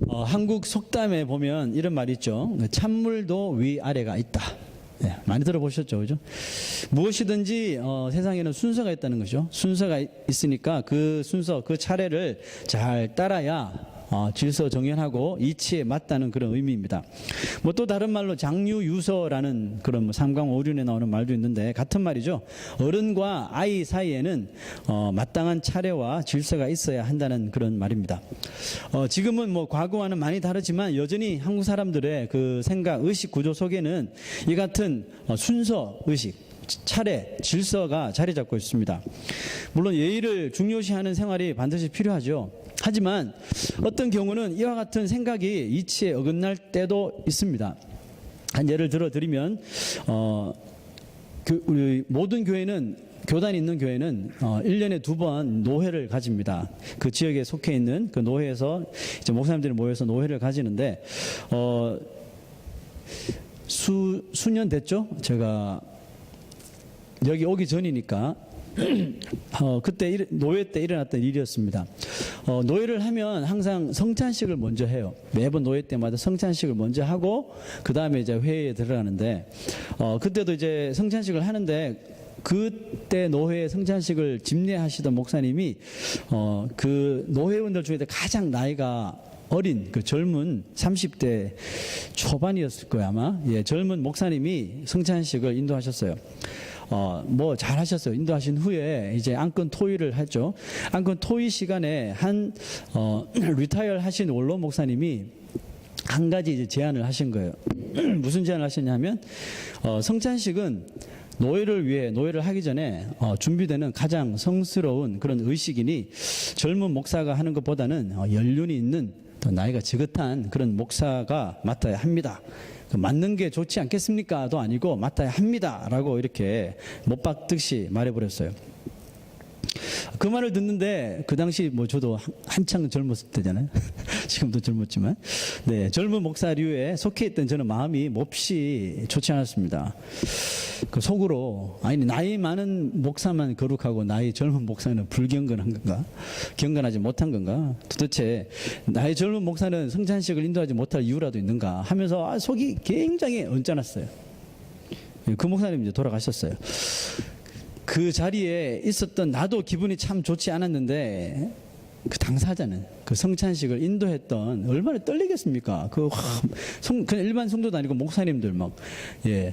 한국 속담에 보면 이런 말이 있죠. 찬물도 위아래가 있다. 네, 많이 들어보셨죠, 그죠? 무엇이든지 세상에는 순서가 있다는 거죠. 순서가 있으니까 그 순서, 그 차례를 잘 따라야 질서정연하고 이치에 맞다는 그런 의미입니다. 뭐 또 다른 말로 장유유서라는 그런 삼강오륜에 나오는 말도 있는데 같은 말이죠. 어른과 아이 사이에는 마땅한 차례와 질서가 있어야 한다는 그런 말입니다. 지금은 뭐 과거와는 많이 다르지만 여전히 한국 사람들의 그 생각, 의식 구조 속에는 이 같은 순서 의식, 차례, 질서가 자리 잡고 있습니다. 물론 예의를 중요시하는 생활이 반드시 필요하죠. 하지만 어떤 경우는 이와 같은 생각이 이치에 어긋날 때도 있습니다. 한 예를 들어 드리면 우리 모든 교회는 교단이 있는 교회는 1년에 2번 노회를 가집니다. 그 지역에 속해 있는 그 노회에서 이제 목사님들이 모여서 노회를 가지는데 수년 됐죠? 제가 여기 오기 전이니까 그때 노회 때 일어났던 일이었습니다. 노회를 하면 항상 성찬식을 먼저 해요. 매번 노회 때마다 성찬식을 먼저 하고 그 다음에 이제 회의에 들어가는데 그때도 이제 성찬식을 하는데 그때 노회 성찬식을 집례하시던 목사님이 그 노회원들 중에 가장 나이가 어린 그 젊은 30대 초반이었을 거예요 아마. 예, 젊은 목사님이 성찬식을 인도하셨어요. 뭐 잘하셨어요. 인도하신 후에 이제 안건 토의를 했죠. 안건 토의 시간에 한 리타이어 하신 원로 목사님이 한 가지 이제 제안을 하신 거예요. 무슨 제안을 하셨냐면 성찬식은 노예를 하기 전에 준비되는 가장 성스러운 그런 의식이니 젊은 목사가 하는 것보다는 연륜이 있는 더 나이가 지긋한 그런 목사가 맡아야 합니다. 맞는 게 좋지 않겠습니까?도 아니고 맡아야 합니다라고 이렇게 못 박듯이 말해버렸어요. 그 말을 듣는데 그 당시 뭐 저도 한창 젊었을 때잖아요. 지금도 젊었지만 네, 젊은 목사류에 속해 있던 저는 마음이 몹시 좋지 않았습니다. 그 속으로 아니 나이 많은 목사만 거룩하고 나이 젊은 목사는 불경건한 건가? 경건하지 못한 건가? 도대체 나이 젊은 목사는 성찬식을 인도하지 못할 이유라도 있는가? 하면서 속이 굉장히 언짢았어요. 그 목사님 이제 돌아가셨어요. 그 자리에 있었던 나도 기분이 참 좋지 않았는데 그 당사자는 그 성찬식을 인도했던 얼마나 떨리겠습니까? 그냥 일반 성도도 아니고 목사님들 막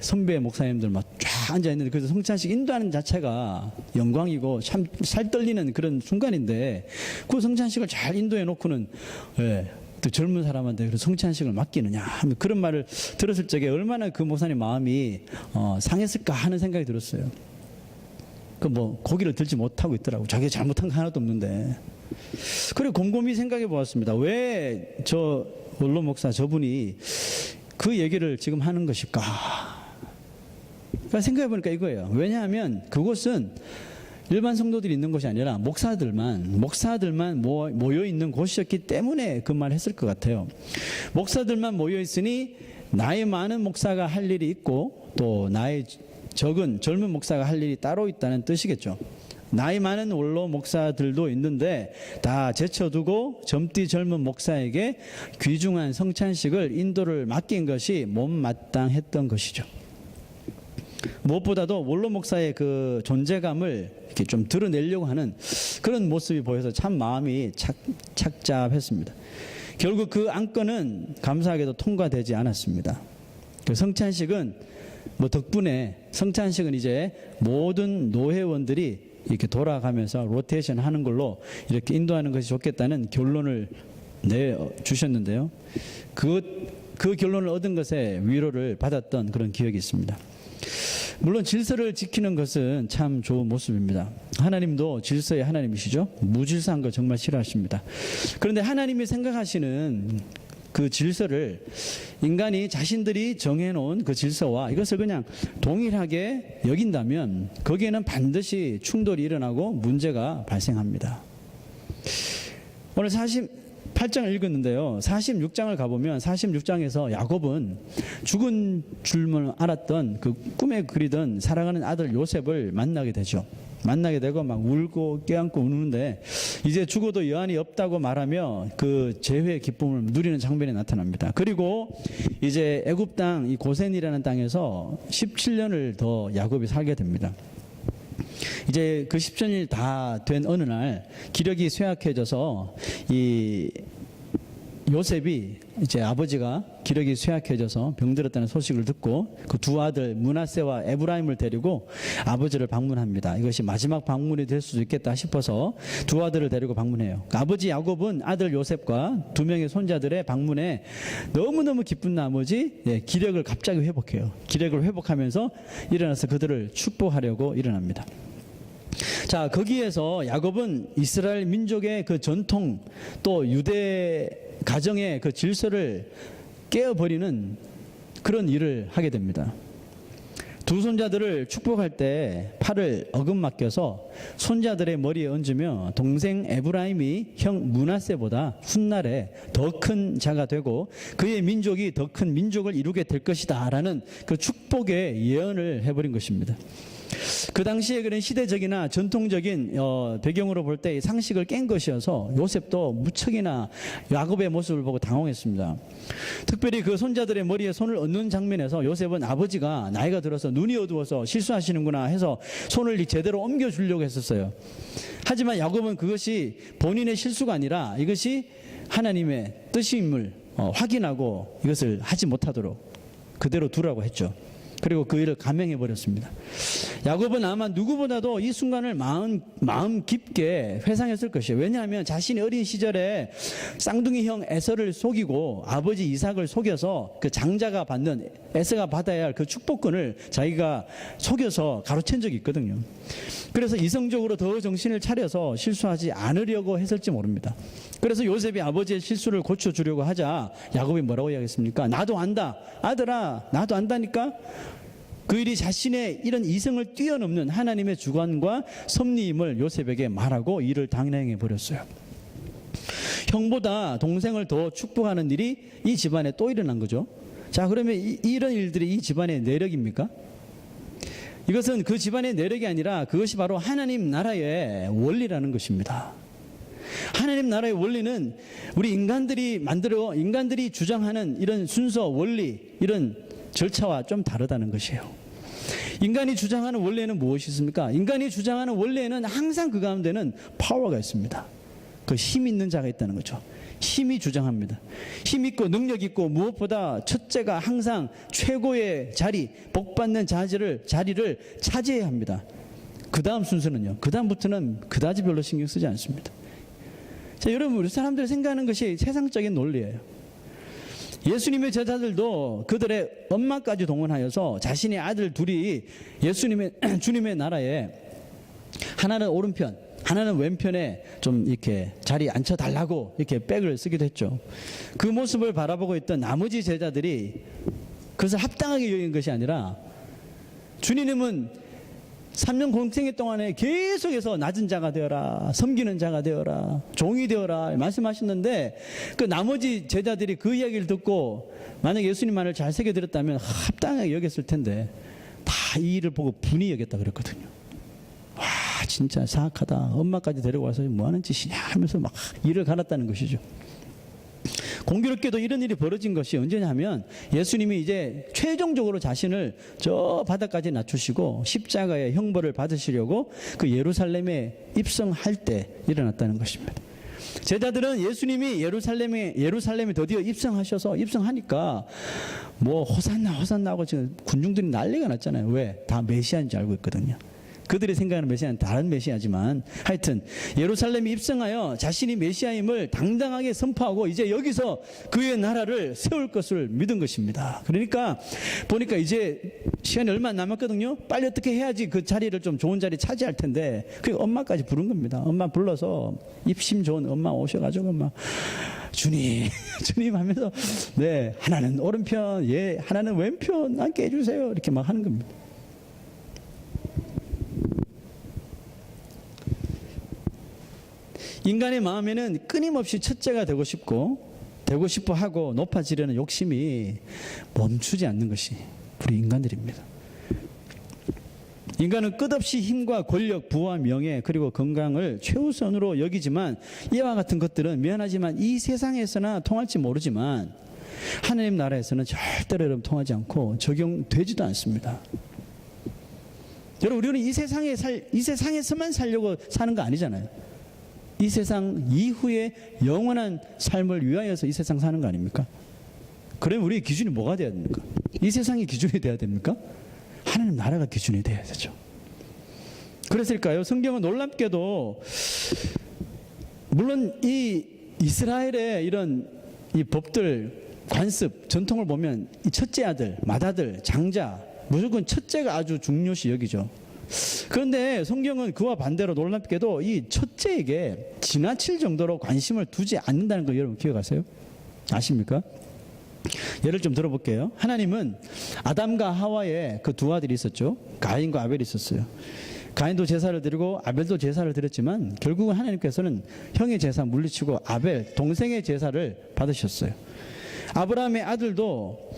선배 목사님들 막 쫙 앉아 있는데 그래서 성찬식 인도하는 자체가 영광이고 참 살 떨리는 그런 순간인데 그 성찬식을 잘 인도해 놓고는 또 젊은 사람한테 성찬식을 맡기느냐 하면 그런 말을 들었을 적에 얼마나 그 목사님 마음이 상했을까 하는 생각이 들었어요. 고기를 들지 못하고 있더라고. 자기가 잘못한 거 하나도 없는데. 그리고 곰곰이 생각해 보았습니다. 왜 저 원로 목사 저분이 그 얘기를 지금 하는 것일까? 그러니까 생각해 보니까 이거예요. 왜냐하면 그곳은 일반 성도들이 있는 곳이 아니라 목사들만 모여 있는 곳이었기 때문에 그 말을 했을 것 같아요. 목사들만 모여 있으니 나이 많은 목사가 할 일이 있고 또 나이 적은 젊은 목사가 할 일이 따로 있다는 뜻이겠죠. 나이 많은 원로 목사들도 있는데 다 제쳐두고 젊디 젊은 목사에게 귀중한 성찬식을 인도를 맡긴 것이 못마땅했던 것이죠. 무엇보다도 원로 목사의 그 존재감을 이렇게 좀 드러내려고 하는 그런 모습이 보여서 참 마음이 착잡했습니다. 결국 그 안건은 감사하게도 통과되지 않았습니다. 그 성찬식은 덕분에 성찬식은 이제 모든 노회원들이 이렇게 돌아가면서 로테이션 하는 걸로 이렇게 인도하는 것이 좋겠다는 결론을 내주셨는데요. 그 결론을 얻은 것에 위로를 받았던 그런 기억이 있습니다. 물론 질서를 지키는 것은 참 좋은 모습입니다. 하나님도 질서의 하나님이시죠. 무질서한 거 정말 싫어하십니다. 그런데 하나님이 생각하시는 그 질서를 인간이 자신들이 정해놓은 그 질서와 이것을 그냥 동일하게 여긴다면 거기에는 반드시 충돌이 일어나고 문제가 발생합니다. 오늘 48장을 읽었는데요. 46장을 가보면 46장에서 야곱은 죽은 줄만 알았던 그 꿈에 그리던 사랑하는 아들 요셉을 만나게 되죠. 만나게 되고 막 울고 껴안고 우는데 이제 죽어도 여한이 없다고 말하며 그 재회의 기쁨을 누리는 장면이 나타납니다. 그리고 이제 애굽 땅 이 고센이라는 땅에서 17년을 더 야곱이 살게 됩니다. 이제 그 17년이 다 된 어느 날 기력이 쇠약해져서 이 요셉이 이제 아버지가 기력이 쇠약해져서 병들었다는 소식을 듣고 그 두 아들 므낫세와 에브라임을 데리고 아버지를 방문합니다. 이것이 마지막 방문이 될 수도 있겠다 싶어서 두 아들을 데리고 방문해요. 아버지 야곱은 아들 요셉과 두 명의 손자들의 방문에 너무너무 기쁜 나머지 기력을 갑자기 회복해요. 기력을 회복하면서 일어나서 그들을 축복하려고 일어납니다. 자, 거기에서 야곱은 이스라엘 민족의 그 전통 또 유대 가정의 그 질서를 깨어버리는 그런 일을 하게 됩니다. 두 손자들을 축복할 때 팔을 어긋맡겨서 손자들의 머리에 얹으며 동생 에브라임이 형 므낫세보다 훗날에 더 큰 자가 되고 그의 민족이 더 큰 민족을 이루게 될 것이다 라는 그 축복의 예언을 해버린 것입니다. 그 당시에 그런 시대적이나 전통적인 배경으로 볼 때 상식을 깬 것이어서 요셉도 무척이나 야곱의 모습을 보고 당황했습니다. 특별히 그 손자들의 머리에 손을 얹는 장면에서 요셉은 아버지가 나이가 들어서 눈이 어두워서 실수하시는구나 해서 손을 제대로 옮겨주려고 했었어요. 하지만 야곱은 그것이 본인의 실수가 아니라 이것이 하나님의 뜻임을 확인하고 이것을 하지 못하도록 그대로 두라고 했죠. 그리고 그 일을 감행해 버렸습니다. 야곱은 아마 누구보다도 이 순간을 마음 깊게 회상했을 것이에요. 왜냐하면 자신이 어린 시절에 쌍둥이 형 에서를 속이고 아버지 이삭을 속여서 그 장자가 받는 에서가 받아야 할 그 축복권을 자기가 속여서 가로챈 적이 있거든요. 그래서 이성적으로 더 정신을 차려서 실수하지 않으려고 했을지 모릅니다. 그래서 요셉이 아버지의 실수를 고쳐주려고 하자 야곱이 뭐라고 이야기했습니까? 나도 안다. 아들아, 나도 안다니까? 그 일이 자신의 이런 이성을 뛰어넘는 하나님의 주관과 섭리임을 요셉에게 말하고 일을 단행해 버렸어요. 형보다 동생을 더 축복하는 일이 이 집안에 또 일어난 거죠. 자, 그러면 이런 일들이 이 집안의 내력입니까? 이것은 그 집안의 내력이 아니라 그것이 바로 하나님 나라의 원리라는 것입니다. 하나님 나라의 원리는 우리 인간들이 주장하는 이런 순서, 원리, 이런 절차와 좀 다르다는 것이에요. 인간이 주장하는 원리에는 무엇이 있습니까? 인간이 주장하는 원리에는 항상 그 가운데는 파워가 있습니다. 그 힘 있는 자가 있다는 거죠. 힘이 주장합니다. 힘 있고 능력 있고 무엇보다 첫째가 항상 최고의 자리, 복받는 자리를 차지해야 합니다. 그 다음 순서는요. 그 다음부터는 그다지 별로 신경 쓰지 않습니다. 자, 여러분, 우리 사람들이 생각하는 것이 세상적인 논리예요. 예수님의 제자들도 그들의 엄마까지 동원하여서 자신의 아들 둘이 주님의 나라에 하나는 오른편, 하나는 왼편에 좀 이렇게 자리 앉혀달라고 이렇게 백을 쓰기도 했죠. 그 모습을 바라보고 있던 나머지 제자들이 그것을 합당하게 여긴 것이 아니라 주님은 3년 공생애 동안에 계속해서 낮은 자가 되어라, 섬기는 자가 되어라, 종이 되어라 말씀하셨는데 그 나머지 제자들이 그 이야기를 듣고 만약 예수님 말을 잘 새겨들었다면 합당하게 여겼을 텐데 다 이 일을 보고 분이 여겼다 그랬거든요. 와, 진짜 사악하다. 엄마까지 데려와서 뭐 하는 짓이냐 하면서 막 일을 갈았다는 것이죠. 공교롭게도 이런 일이 벌어진 것이 언제냐면 예수님이 이제 최종적으로 자신을 저 바닥까지 낮추시고 십자가의 형벌을 받으시려고 그 예루살렘에 입성할 때 일어났다는 것입니다. 제자들은 예수님이 예루살렘에 드디어 입성하니까 뭐 호산나 하고 지금 군중들이 난리가 났잖아요. 왜? 다 메시아인 줄 알고 있거든요. 그들이 생각하는 메시아는 다른 메시아지만 하여튼 예루살렘에 입성하여 자신이 메시아임을 당당하게 선포하고 이제 여기서 그의 나라를 세울 것을 믿은 것입니다. 그러니까 보니까 이제 시간이 얼마 안 남았거든요. 빨리 어떻게 해야지 그 자리를 좀 좋은 자리 차지할 텐데 그 엄마까지 부른 겁니다. 엄마 불러서 입심 좋은 엄마 오셔가지고 막 주님 하면서 네, 하나는 오른편, 하나는 왼편 앉게 해주세요 이렇게 막 하는 겁니다. 인간의 마음에는 끊임없이 첫째가 되고 싶어 하고 높아지려는 욕심이 멈추지 않는 것이 우리 인간들입니다. 인간은 끝없이 힘과 권력, 부와 명예, 그리고 건강을 최우선으로 여기지만 이와 같은 것들은 미안하지만 이 세상에서나 통할지 모르지만 하나님 나라에서는 절대로 여러분 통하지 않고 적용되지도 않습니다. 여러분, 우리는 이 세상에서만 살려고 사는 거 아니잖아요. 이 세상 이후에 영원한 삶을 위하여서 이 세상 사는 거 아닙니까? 그러면 우리의 기준이 뭐가 돼야 됩니까? 이 세상이 기준이 돼야 됩니까? 하나님 나라가 기준이 돼야 되죠. 그랬을까요? 성경은 놀랍게도 물론 이 이스라엘의 이런 이 법들, 관습, 전통을 보면 이 첫째 아들, 맏아들, 장자 무조건 첫째가 아주 중요시 여기죠. 그런데 성경은 그와 반대로 놀랍게도 이 첫째에게 지나칠 정도로 관심을 두지 않는다는 거 여러분 기억하세요? 아십니까? 예를 좀 들어볼게요. 하나님은 아담과 하와의 그 두 아들이 있었죠. 가인과 아벨이 있었어요. 가인도 제사를 드리고 아벨도 제사를 드렸지만 결국은 하나님께서는 형의 제사 물리치고 아벨 동생의 제사를 받으셨어요. 아브라함의 아들도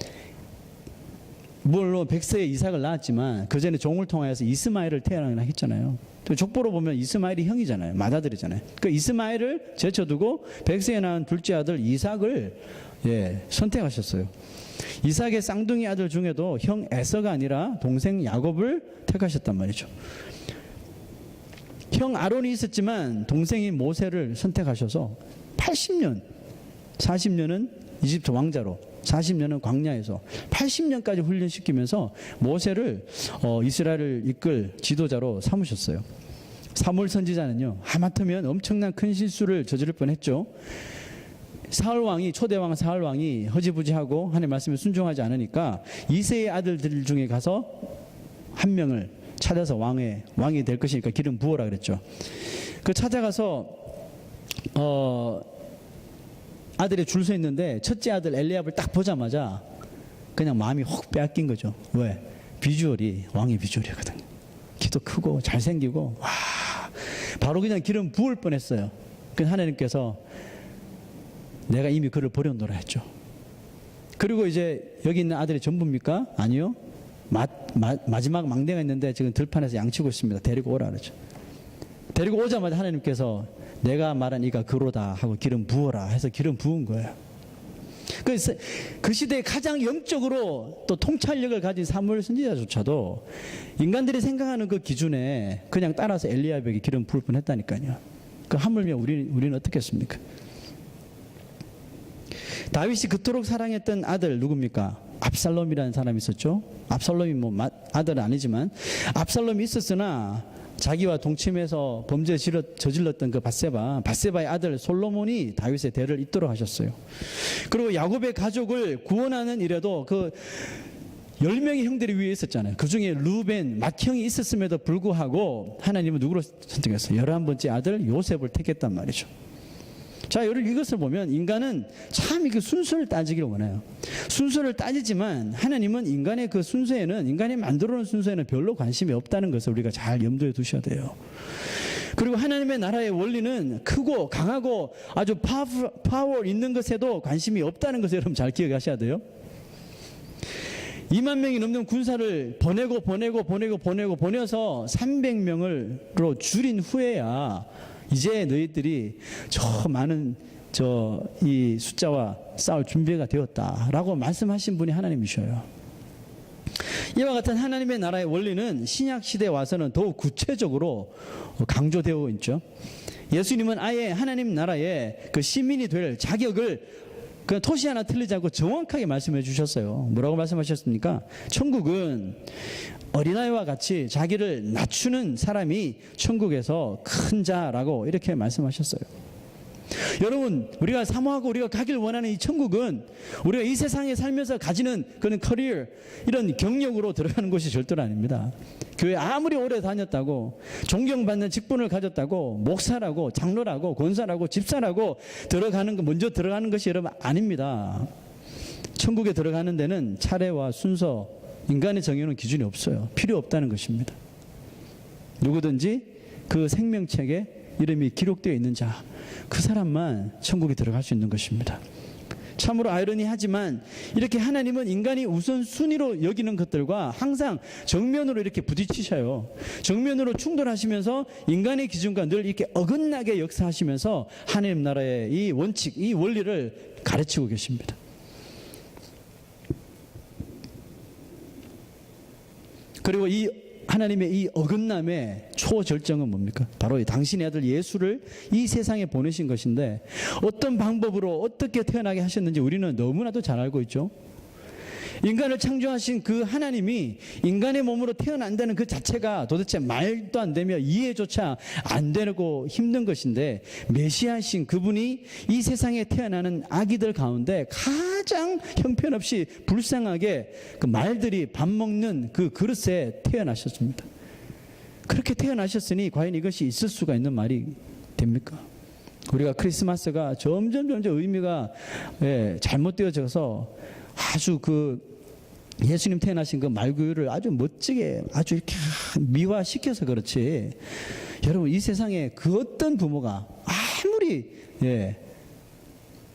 물론 백세의 이삭을 낳았지만 그 전에 종을 통하여서 이스마엘을 태어나게 했잖아요. 또 족보로 보면 이스마엘이 형이잖아요. 맏아들이잖아요. 그 이스마엘을 제쳐두고 백세에 낳은 둘째 아들 이삭을 선택하셨어요. 이삭의 쌍둥이 아들 중에도 형 에서가 아니라 동생 야곱을 택하셨단 말이죠. 형 아론이 있었지만 동생인 모세를 선택하셔서 80년, 40년은 이집트 왕자로, 40년은 광야에서 80년까지 훈련시키면서 모세를 이스라엘을 이끌 지도자로 삼으셨어요. 사무엘 선지자는요, 하마터면 엄청난 큰 실수를 저지를 뻔했죠. 사울왕이, 초대왕 사울왕이 허지부지하고 하나님의 말씀에 순종하지 않으니까 이새의 아들들 중에 가서 한 명을 찾아서 왕이 될 것이니까 기름 부어라 그랬죠. 그 찾아가서 아들이 줄 서 있는데 첫째 아들 엘리압을 딱 보자마자 그냥 마음이 혹 빼앗긴 거죠. 왜? 비주얼이 왕의 비주얼이거든요. 키도 크고 잘생기고 와, 바로 그냥 기름 부을 뻔했어요. 그 하나님께서 내가 이미 그를 버려놓으라 했죠. 그리고 이제 여기 있는 아들이 전부입니까? 아니요. 마지막 망대가 있는데 지금 들판에서 양치고 있습니다. 데리고 오라 그러죠. 데리고 오자마자 하나님께서 내가 말한 이가 그로다 하고 기름 부어라 해서 기름 부은 거예요. 그래서 그 시대에 가장 영적으로 또 통찰력을 가진 사무엘 선지자조차도 인간들이 생각하는 그 기준에 그냥 따라서 엘리야에게 기름 부을 뻔했다니까요. 그 하물며 우리는 어떻겠습니까? 다윗이 그토록 사랑했던 아들 누굽니까? 압살롬이라는 사람이 있었죠. 압살롬이 아들은 아니지만 압살롬이 있었으나 자기와 동침해서 범죄 저질렀던 그 밧세바의 아들 솔로몬이 다윗의 대를 잇도록 하셨어요. 그리고 야곱의 가족을 구원하는 일에도 그 10명의 형들이 위에 있었잖아요. 그 중에 루벤, 맏형이 있었음에도 불구하고 하나님은 누구로 선택했어요? 11번째 아들 요셉을 택했단 말이죠. 자, 여러분 이것을 보면 인간은 참 이게 순서를 따지기를 원해요. 순서를 따지지만 하나님은 인간의 그 순서에는, 인간이 만들어 놓은 순서에는 별로 관심이 없다는 것을 우리가 잘 염두에 두셔야 돼요. 그리고 하나님의 나라의 원리는 크고 강하고 아주 파워 있는 것에도 관심이 없다는 것을 여러분 잘 기억하셔야 돼요. 2만 명이 넘는 군사를 보내서 300명으로 줄인 후에야 이제 너희들이 저 많은 이 숫자와 싸울 준비가 되었다라고 말씀하신 분이 하나님이셔요. 이와 같은 하나님의 나라의 원리는 신약 시대에 와서는 더욱 구체적으로 강조되어 있죠. 예수님은 아예 하나님 나라의 그 시민이 될 자격을 그 토시 하나 틀리지 않고 정확하게 말씀해 주셨어요. 뭐라고 말씀하셨습니까? 천국은 어린아이와 같이 자기를 낮추는 사람이 천국에서 큰 자라고 이렇게 말씀하셨어요. 여러분, 우리가 사모하고 우리가 가길 원하는 이 천국은 우리가 이 세상에 살면서 가지는 그런 커리어, 이런 경력으로 들어가는 것이 절대로 아닙니다. 교회 아무리 오래 다녔다고, 존경받는 직분을 가졌다고, 목사라고, 장로라고, 권사라고, 집사라고 먼저 들어가는 것이 여러분 아닙니다. 천국에 들어가는 데는 차례와 순서, 인간의 정해놓은 기준이 없어요. 필요 없다는 것입니다. 누구든지 그 생명책에 이름이 기록되어 있는 자, 그 사람만 천국에 들어갈 수 있는 것입니다. 참으로 아이러니하지만 이렇게 하나님은 인간이 우선순위로 여기는 것들과 항상 정면으로 이렇게 부딪히셔요. 정면으로 충돌하시면서 인간의 기준과 늘 이렇게 어긋나게 역사하시면서 하나님 나라의 이 원칙, 이 원리를 가르치고 계십니다. 그리고 이 하나님의 이 어긋남의 초절정은 뭡니까? 바로 이 당신의 아들 예수를 이 세상에 보내신 것인데 어떤 방법으로 어떻게 태어나게 하셨는지 우리는 너무나도 잘 알고 있죠. 인간을 창조하신 그 하나님이 인간의 몸으로 태어난다는 그 자체가 도대체 말도 안 되며 이해조차 안 되고 힘든 것인데 메시아신 그분이 이 세상에 태어나는 아기들 가운데 가장 형편없이 불쌍하게 그 말들이 밥 먹는 그 그릇에 태어나셨습니다. 그렇게 태어나셨으니 과연 이것이 있을 수가 있는 말이 됩니까? 우리가 크리스마스가 점점 의미가 잘못되어져서 아주 그 예수님 태어나신 그 말구유를 아주 멋지게 아주 이렇게 미화시켜서 그렇지, 여러분 이 세상에 그 어떤 부모가 아무리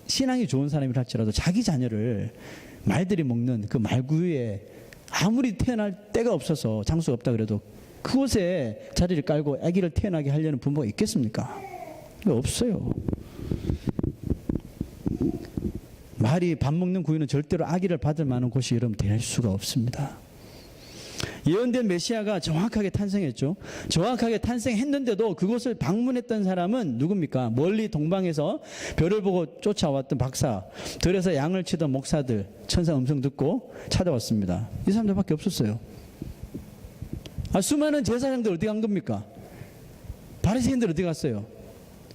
신앙이 좋은 사람이라 할지라도 자기 자녀를 말들이 먹는 그 말구유에 아무리 태어날 데가 없어서 장수가 없다 그래도 그곳에 자리를 깔고 아기를 태어나게 하려는 부모가 있겠습니까? 없어요. 말이 밥 먹는 구유는 절대로 아기를 받을 만한 곳이 여러분 될 수가 없습니다. 예언된 메시아가 정확하게 탄생했죠. 정확하게 탄생했는데도 그곳을 방문했던 사람은 누굽니까? 멀리 동방에서 별을 보고 쫓아왔던 박사, 들에서 양을 치던 목사들, 천사 음성 듣고 찾아왔습니다. 이 사람들밖에 없었어요. 수많은 제사장들 어디 간 겁니까? 바리새인들 어디 갔어요?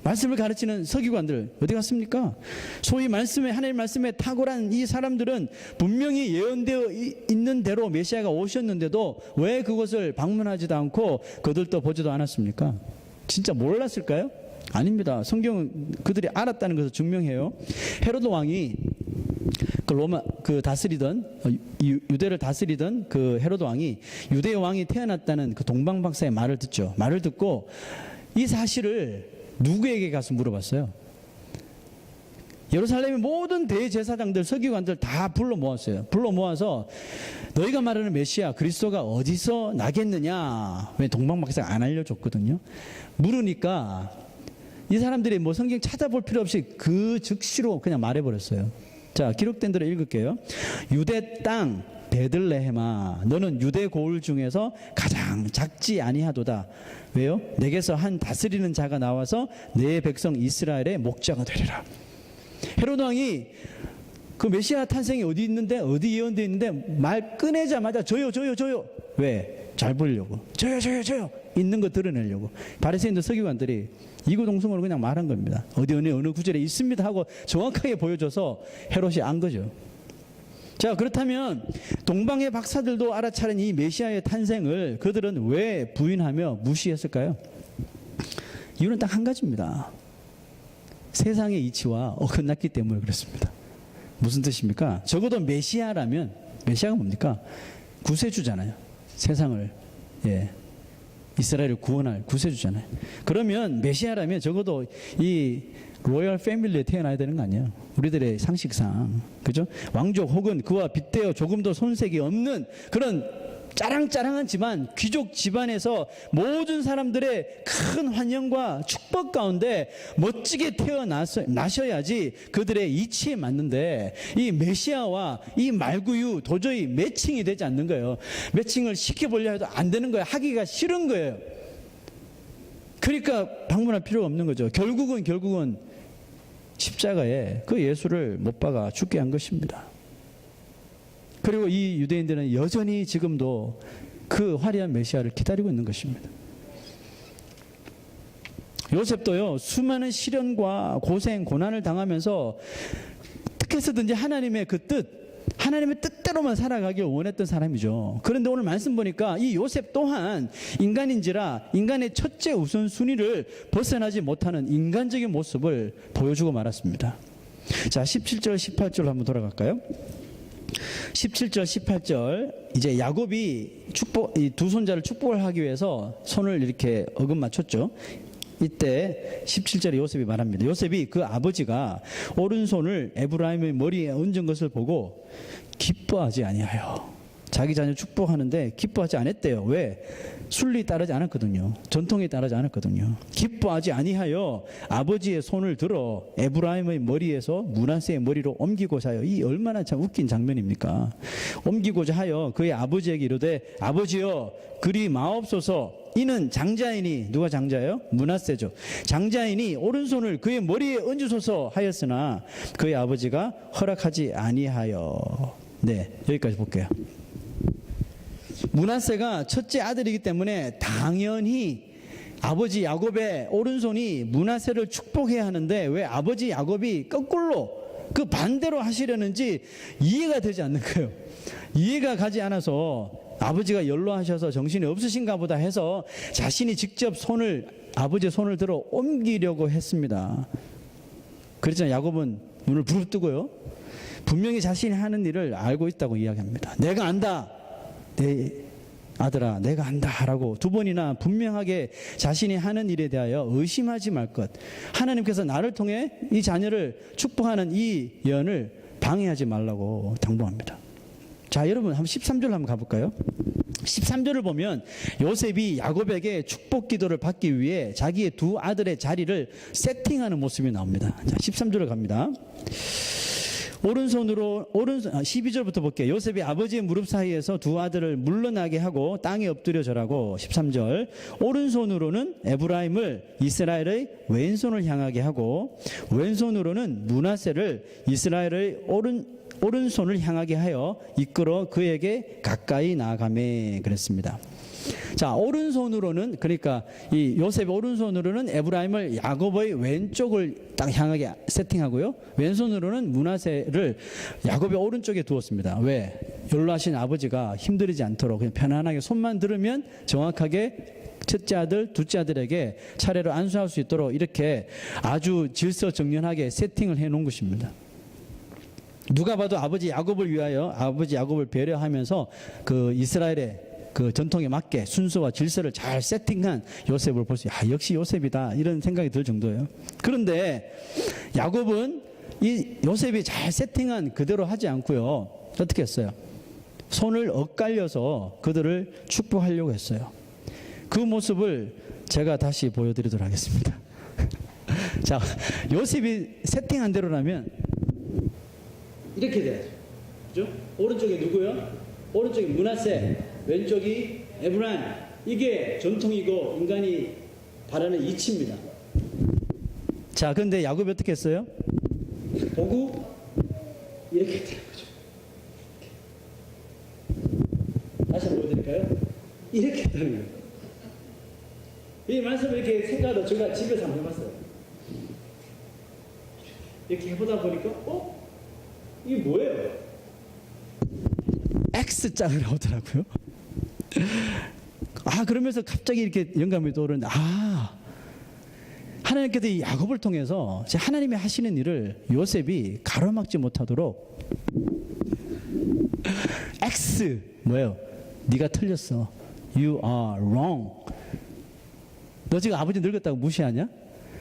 말씀을 가르치는 서기관들 어디 갔습니까? 소위 하나님 말씀에 탁월한 이 사람들은 분명히 예언되어 있는 대로 메시아가 오셨는데도 왜 그것을 방문하지도 않고 거들떠 보지도 않았습니까? 진짜 몰랐을까요? 아닙니다. 성경은 그들이 알았다는 것을 증명해요. 헤로드 왕이 유대를 다스리던 그 헤로드 왕이 유대 왕이 태어났다는 그 동방 박사의 말을 듣죠. 말을 듣고 이 사실을 누구에게 가서 물어봤어요? 예루살렘의 모든 대제사장들, 서기관들 다 불러 모았어요. 불러 모아서 너희가 말하는 메시아 그리스도가 어디서 나겠느냐? 왜 동방박사가 안 알려줬거든요. 물으니까 이 사람들이 뭐 성경 찾아볼 필요 없이 그 즉시로 그냥 말해버렸어요. 자, 기록된 대로 읽을게요. 유대 땅 베들레헴아, 너는 유대 고을 중에서 가장 작지 아니하도다. 왜요? 내게서 한 다스리는 자가 나와서 내 백성 이스라엘의 목자가 되리라. 헤로드 왕이 그 메시아 탄생이 어디 있는데, 어디 예언되어 있는데 말 꺼내자마자 저요. 왜? 잘 보이려고. 저요. 있는 거 드러내려고. 바리새인들 서기관들이 이구동성으로 그냥 말한 겁니다. 어느 구절에 있습니다 하고 정확하게 보여줘서 헤롯이 안 거죠. 자, 그렇다면 동방의 박사들도 알아차린 이 메시아의 탄생을 그들은 왜 부인하며 무시했을까요? 이유는 딱 한 가지입니다. 세상의 이치와 어긋났기 때문에 그렇습니다. 무슨 뜻입니까? 적어도 메시아라면, 메시아가 뭡니까? 구세주잖아요. 세상을, 이스라엘을 구원할 구세주잖아요. 그러면 메시아라면 적어도 이 로열 패밀리에 태어나야 되는 거 아니에요? 우리들의 상식상, 그죠? 왕족 혹은 그와 빗대어 조금 더 손색이 없는 그런 짜랑짜랑한 집안, 귀족 집안에서 모든 사람들의 큰 환영과 축복 가운데 멋지게 태어나셔야지 그들의 이치에 맞는데, 이 메시아와 이 말구유 도저히 매칭이 되지 않는 거예요. 매칭을 시켜보려 해도 안 되는 거예요. 하기가 싫은 거예요. 그러니까 방문할 필요가 없는 거죠. 결국은 십자가에 그 예수를 못 박아 죽게 한 것입니다. 그리고 이 유대인들은 여전히 지금도 그 화려한 메시아를 기다리고 있는 것입니다. 요셉도요, 수많은 시련과 고생, 고난을 당하면서 어떻게 해서든지 하나님의 그 뜻, 하나님의 뜻대로만 살아가길 원했던 사람이죠. 그런데 오늘 말씀 보니까 이 요셉 또한 인간인지라 인간의 첫째 우선순위를 벗어나지 못하는 인간적인 모습을 보여주고 말았습니다. 자, 17절 18절 한번 돌아갈까요? 17절 18절, 이제 야곱이 이 두 손자를 축복을 하기 위해서 손을 이렇게 어긋 맞췄죠. 이때 17절에 요셉이 말합니다. 요셉이 그 아버지가 오른손을 에브라임의 머리에 얹은 것을 보고 기뻐하지 아니하여. 자기 자녀 축복하는데 기뻐하지 않았대요. 왜? 순리 따르지 않았거든요. 전통에 따르지 않았거든요. 기뻐하지 아니하여 아버지의 손을 들어 에브라임의 머리에서 므낫세의 머리로 옮기고자 하여. 이 얼마나 참 웃긴 장면입니까? 옮기고자 하여 그의 아버지에게 이르되 아버지여 그리 마옵소서. 이는 장자이니. 누가 장자예요? 므낫세죠. 장자이니 오른손을 그의 머리에 얹으소서 하였으나 그의 아버지가 허락하지 아니하여. 네, 여기까지 볼게요. 므낫세가 첫째 아들이기 때문에 당연히 아버지 야곱의 오른손이 므낫세를 축복해야 하는데 왜 아버지 야곱이 거꾸로 그 반대로 하시려는지 이해가 되지 않는 거예요. 이해가 가지 않아서 아버지가 연로하셔서 정신이 없으신가 보다 해서 자신이 직접 아버지의 손을 들어 옮기려고 했습니다. 그렇잖아요. 야곱은 눈을 부릅뜨고요. 분명히 자신이 하는 일을 알고 있다고 이야기합니다. 내가 안다. 내 아들아 내가 안다 라고 두 번이나 분명하게 자신이 하는 일에 대하여 의심하지 말 것. 하나님께서 나를 통해 이 자녀를 축복하는 이 예언을 방해하지 말라고 당부합니다. 자, 여러분 한번 13절 한번 가볼까요? 13절을 보면 요셉이 야곱에게 축복 기도를 받기 위해 자기의 두 아들의 자리를 세팅하는 모습이 나옵니다. 자, 13절을 갑니다. 12절부터 볼게요. 요셉이 아버지의 무릎 사이에서 두 아들을 물러나게 하고 땅에 엎드려 절하고 13절 오른손으로는 에브라임을 이스라엘의 왼손을 향하게 하고 왼손으로는 므낫세를 이스라엘의 오른손을 향하게 하여 이끌어 그에게 가까이 나아가매 그랬습니다. 자, 오른손으로는 그러니까 이 요셉의 오른손으로는 에브라임을 야곱의 왼쪽을 딱 향하게 세팅하고요. 왼손으로는 므낫세를 야곱의 오른쪽에 두었습니다. 왜? 연로하신 아버지가 힘들이지 않도록 그냥 편안하게 손만 들으면 정확하게 첫째 아들, 둘째 아들에게 차례로 안수할 수 있도록 이렇게 아주 질서정연하게 세팅을 해 놓은 것입니다. 누가 봐도 아버지 야곱을 위하여 아버지 야곱을 배려하면서 그 이스라엘의 그 전통에 맞게 순서와 질서를 잘 세팅한 요셉을 볼 수 있어요. 역시 요셉이다 이런 생각이 들 정도예요. 그런데 야곱은 이 요셉이 잘 세팅한 그대로 하지 않고요. 어떻게 했어요? 손을 엇갈려서 그들을 축복하려고 했어요. 그 모습을 제가 다시 보여드리도록 하겠습니다. 자, 요셉이 세팅한 대로라면 이렇게 돼야죠. 그죠? 오른쪽에 누구요? 오른쪽에 므낫세, 왼쪽이 에브라임. 이게 전통이고 인간이 바라는 이치입니다. 자, 그런데 야곱이 어떻게 했어요? 보고 이렇게 되는 거죠. 다시 한번 보여드릴까요? 이렇게 했다는 거예요. 이 말씀을 이렇게 생각하다 제가 집에서 한번 해봤어요. 이렇게 해보다 보니까 이게 뭐예요? X자가 나오더라고요. 그러면서 갑자기 이렇게 영감이 떠오르는데 하나님께서 이 야곱을 통해서 하나님이 하시는 일을 요셉이 가로막지 못하도록 X 뭐예요? 네가 틀렸어. You are wrong. 너 지금 아버지 늙었다고 무시하냐?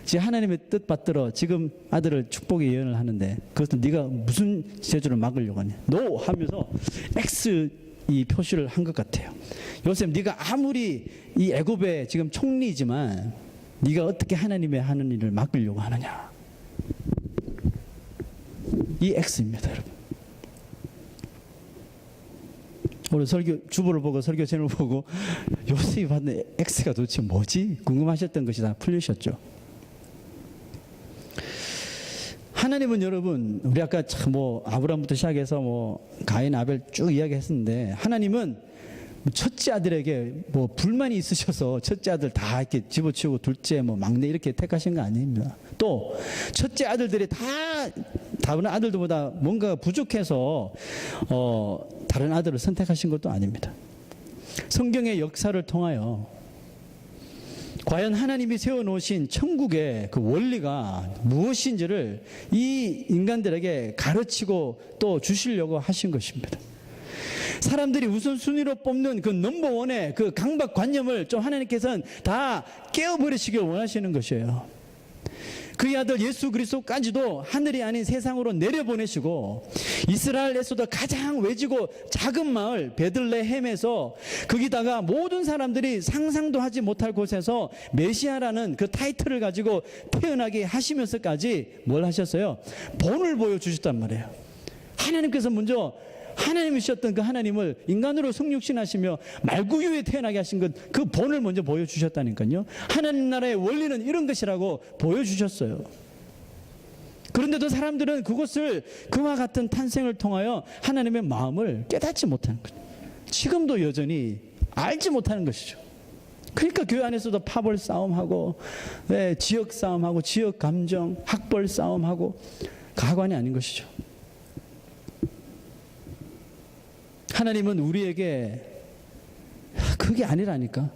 지금 하나님의 뜻 받들어 지금 아들을 축복의 예언을 하는데 그것도 네가 무슨 재주를 막으려고 하냐? No 하면서 X 이 표시를 한 것 같아요. 요셉 네가 아무리 이 애굽의 지금 총리지만 네가 어떻게 하나님의 하는 일을 막으려고 하느냐? 이 X입니다, 여러분. 오늘 설교 주보를 보고 설교 제목을 보고 요셉이 받는 X가 도대체 뭐지? 궁금하셨던 것이 다 풀리셨죠? 하나님은 여러분, 우리 아까 참 아브라함부터 시작해서 가인, 아벨 쭉 이야기했었는데 하나님은 첫째 아들에게 불만이 있으셔서 첫째 아들 다 이렇게 집어치우고 둘째 막내 이렇게 택하신 거 아닙니다. 또 첫째 아들들이 다 다른 아들들보다 뭔가 부족해서 다른 아들을 선택하신 것도 아닙니다. 성경의 역사를 통하여 과연 하나님이 세워놓으신 천국의 그 원리가 무엇인지를 이 인간들에게 가르치고 또 주시려고 하신 것입니다. 사람들이 우선순위로 뽑는 그 넘버원의 그 강박관념을 좀 하나님께서는 다 깨어버리시길 원하시는 것이에요. 그의 아들 예수 그리스도까지도 하늘이 아닌 세상으로 내려보내시고 이스라엘에서도 가장 외지고 작은 마을 베들레헴에서 거기다가 모든 사람들이 상상도 하지 못할 곳에서 메시아라는 그 타이틀을 가지고 태어나게 하시면서까지 뭘 하셨어요? 본을 보여주셨단 말이에요. 하나님께서 먼저 하나님이셨던 그 하나님을 인간으로 성육신하시며 말구유에 태어나게 하신 것, 그 본을 먼저 보여주셨다니까요. 하나님 나라의 원리는 이런 것이라고 보여주셨어요. 그런데도 사람들은 그것을 그와 같은 탄생을 통하여 하나님의 마음을 깨닫지 못하는 거죠. 지금도 여전히 알지 못하는 것이죠. 그러니까 교회 안에서도 파벌 싸움하고 지역 싸움하고 지역 감정, 학벌 싸움하고 가관이 아닌 것이죠. 하나님은 우리에게 그게 아니라니까.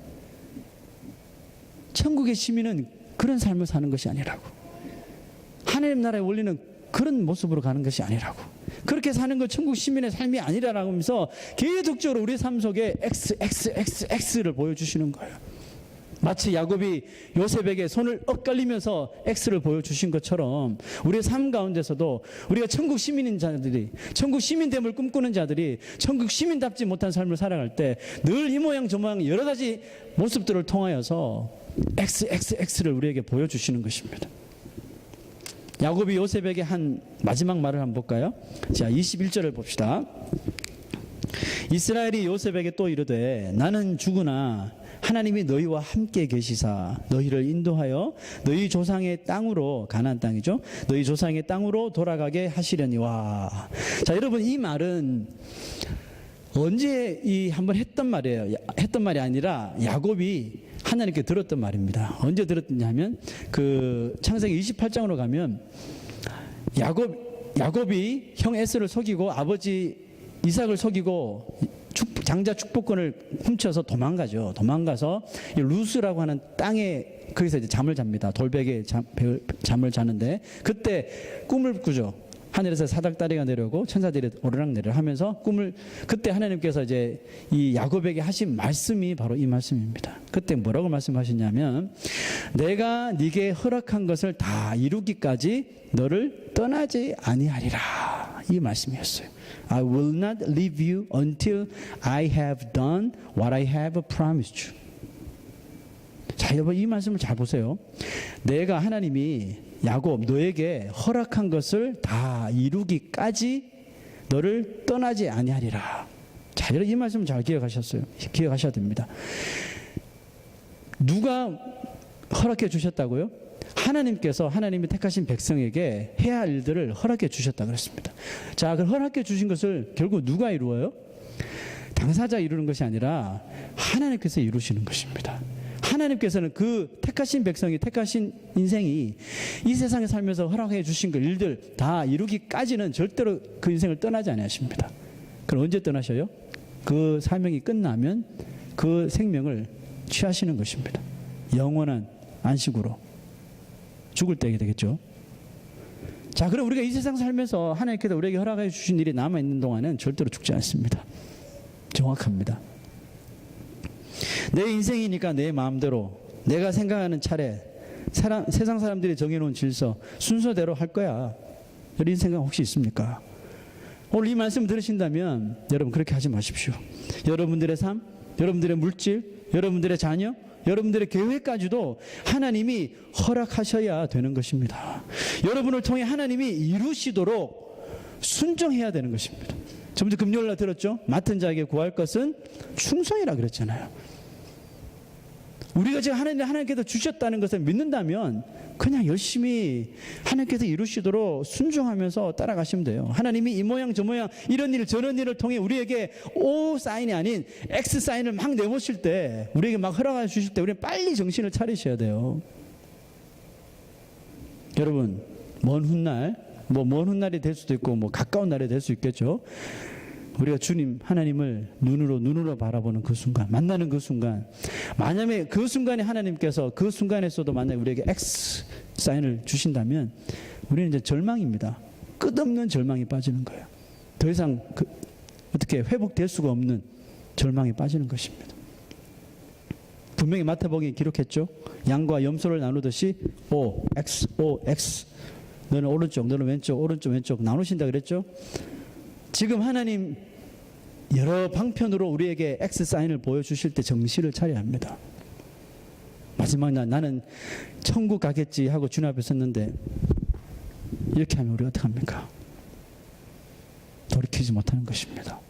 천국의 시민은 그런 삶을 사는 것이 아니라고. 하나님 나라의 원리는 그런 모습으로 가는 것이 아니라고. 그렇게 사는 것 천국 시민의 삶이 아니라라고 하면서 계속적으로 우리 삶 속에 X를 보여주시는 거예요. 마치 야곱이 요셉에게 손을 엇갈리면서 X를 보여주신 것처럼 우리의 삶 가운데서도 우리가 천국 시민인 자들이, 천국 시민됨을 꿈꾸는 자들이 천국 시민답지 못한 삶을 살아갈 때 늘 이 모양 저 모양 여러 가지 모습들을 통하여서 X를 우리에게 보여주시는 것입니다. 야곱이 요셉에게 한 마지막 말을 한번 볼까요? 자, 21절을 봅시다. 이스라엘이 요셉에게 또 이르되 나는 죽으나 하나님이 너희와 함께 계시사 너희를 인도하여 너희 조상의 땅으로, 가나안 땅이죠, 너희 조상의 땅으로 돌아가게 하시려니와. 자, 여러분, 이 말은 언제 한번 했던 말이에요. 했던 말이 아니라 야곱이 하나님께 들었던 말입니다. 언제 들었느냐 하면 그 창세기 28장으로 가면 야곱이 형 에서를 속이고 아버지 이삭을 속이고 장자 축복권을 훔쳐서 도망가죠. 도망가서 루스라고 하는 땅에 거기서 이제 잠을 잡니다. 돌베개에 잠을 자는데 그때 꿈을 꾸죠. 하늘에서 사닥다리가 내려오고 천사들이 오르락 내리락 하면서 꿈을, 그때 하나님께서 이제 이 야곱에게 하신 말씀이 바로 이 말씀입니다. 그때 뭐라고 말씀하셨냐면 내가 네게 허락한 것을 다 이루기까지 너를 떠나지 아니하리라, 이 말씀이었어요. I will not leave you until I have done what I have promised you. 자, 여러분, 이 말씀을 잘 보세요. 내가, 하나님이 야곱 너에게 허락한 것을 다 이루기까지 너를 떠나지 아니하리라. 자, 여러분, 이 말씀을 잘 기억하셔야 됩니다. 누가 허락해 주셨다고요? 하나님께서 하나님이 택하신 백성에게 해야 할 일들을 허락해 주셨다 그랬습니다. 자, 그 허락해 주신 것을 결국 누가 이루어요? 당사자 이루는 것이 아니라 하나님께서 이루시는 것입니다. 하나님께서는 그 택하신 백성이, 택하신 인생이 이 세상에 살면서 허락해 주신 그 일들 다 이루기까지는 절대로 그 인생을 떠나지 않으십니다. 그럼 언제 떠나셔요? 그 사명이 끝나면 그 생명을 취하시는 것입니다. 영원한 안식으로 죽을 때게 되겠죠. 자, 그럼 우리가 이 세상 살면서 하나님께서 우리에게 허락해 주신 일이 남아있는 동안은 절대로 죽지 않습니다. 정확합니다. 내 인생이니까 내 마음대로 내가 생각하는 차례, 세상 사람들이 정해놓은 질서 순서대로 할 거야. 이런 생각 혹시 있습니까? 오늘 이 말씀 들으신다면 여러분 그렇게 하지 마십시오. 여러분들의 삶, 여러분들의 물질, 여러분들의 자녀, 여러분들의 계획까지도 하나님이 허락하셔야 되는 것입니다. 여러분을 통해 하나님이 이루시도록 순종해야 되는 것입니다. 저번주 금요일날 들었죠? 맡은 자에게 구할 것은 충성이라 그랬잖아요. 우리가 지금 하나님께서 주셨다는 것을 믿는다면 그냥 열심히 하나님께서 이루시도록 순종하면서 따라가시면 돼요. 하나님이 이 모양 저 모양 이런 일 저런 일을 통해 우리에게 O 사인이 아닌 X 사인을 막 내모실 때, 우리에게 막 허락해 주실 때 우리는 빨리 정신을 차리셔야 돼요. 여러분, 먼 훗날, 먼 훗날이 될 수도 있고 가까운 날이 될 수 있겠죠. 우리가 주님 하나님을 눈으로 바라보는 그 순간, 만나는 그 순간, 만약에 그 순간에 하나님께서 그 순간에서도 만약에 우리에게 X 사인을 주신다면 우리는 이제 절망입니다. 끝없는 절망이 빠지는 거예요. 더 이상 어떻게 회복될 수가 없는 절망에 빠지는 것입니다. 분명히 마태복음에 기록했죠. 양과 염소를 나누듯이 O, X, O, X. 너는 오른쪽, 너는 왼쪽, 오른쪽, 왼쪽 나누신다 그랬죠. 지금 하나님 여러 방편으로 우리에게 X 사인을 보여주실 때 정신을 차려야 합니다. 마지막 날 나는 천국 가겠지 하고 주님 앞에 섰는데 이렇게 하면 우리가 어떡합니까? 돌이키지 못하는 것입니다.